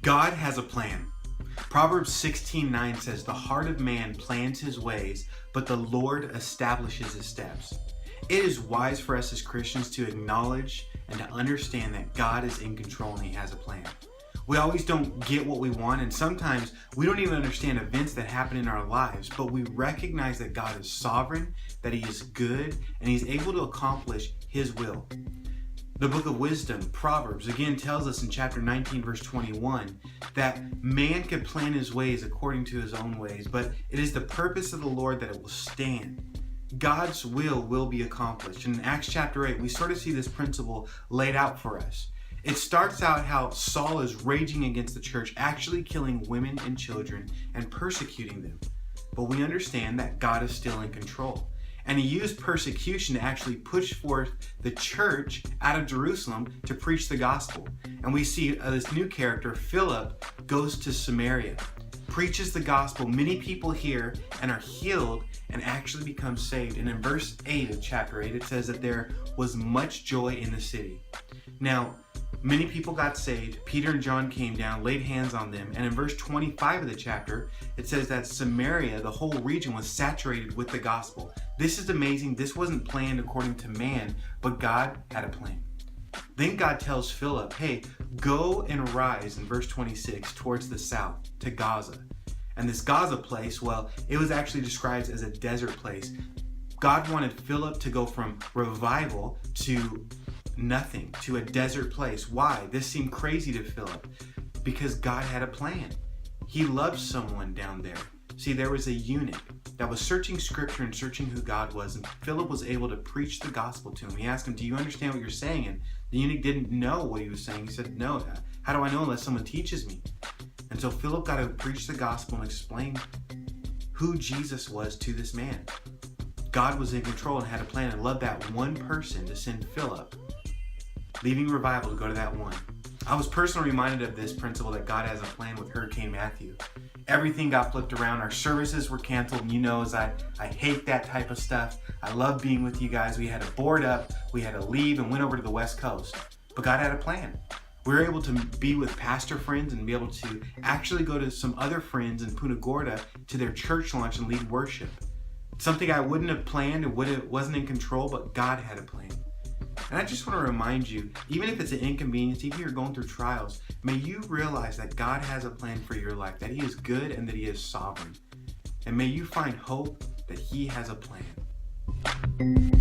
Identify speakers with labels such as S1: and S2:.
S1: God has a plan. Proverbs 16:9 says, "The heart of man plans his ways, but the Lord establishes his steps." It is wise for us as Christians to acknowledge and to understand that God is in control and he has a plan. We always don't get what we want, and sometimes we don't even understand events that happen in our lives, but we recognize that God is sovereign, that he is good, and he's able to accomplish his will. The book of wisdom, Proverbs, again tells us in chapter 19, verse 21, that man can plan his ways according to his own ways, but it is the purpose of the Lord that it will stand. God's will be accomplished. In Acts chapter 8, we sort of see this principle laid out for us. It starts out how Saul is raging against the church, actually killing women and children and persecuting them. But we understand that God is still in control. And he used persecution to actually push forth the church out of Jerusalem to preach the gospel. And we see this new character, Philip, goes to Samaria, preaches the gospel. Many people hear and are healed and actually become saved. And in verse 8 of chapter 8, it says that there was much joy in the city. Now, many people got saved. Peter and John came down, laid hands on them. And in verse 25 of the chapter, it says that Samaria, the whole region, was saturated with the gospel. This is amazing. This wasn't planned according to man, but God had a plan. Then God tells Philip, hey, go and rise, in verse 26, towards the south, to Gaza. And this Gaza place, well, it was actually described as a desert place. God wanted Philip to go from revival to nothing, to a desert place. Why? This seemed crazy to Philip because God had a plan. He loved someone down there. See, there was a eunuch that was searching scripture and searching who God was, and Philip was able to preach the gospel to him. He asked him, do you understand what you're saying? And the eunuch didn't know what he was saying. He said, no, how do I know unless someone teaches me? And so Philip got to preach the gospel and explain who Jesus was to this man. God was in control and had a plan and loved that one person to send Philip, leaving revival to go to that one. I was personally reminded of this principle that God has a plan with Hurricane Matthew. Everything got flipped around. Our services were canceled. And you know, as I hate that type of stuff. I love being with you guys. We had to board up. We had to leave and went over to the West Coast. But God had a plan. We were able to be with pastor friends and be able to actually go to some other friends in Punta Gorda to their church launch and lead worship. Something I wouldn't have planned and wasn't in control, but God had a plan. And I just want to remind you, even if it's an inconvenience, even if you're going through trials, may you realize that God has a plan for your life, that he is good and that he is sovereign. And may you find hope that he has a plan.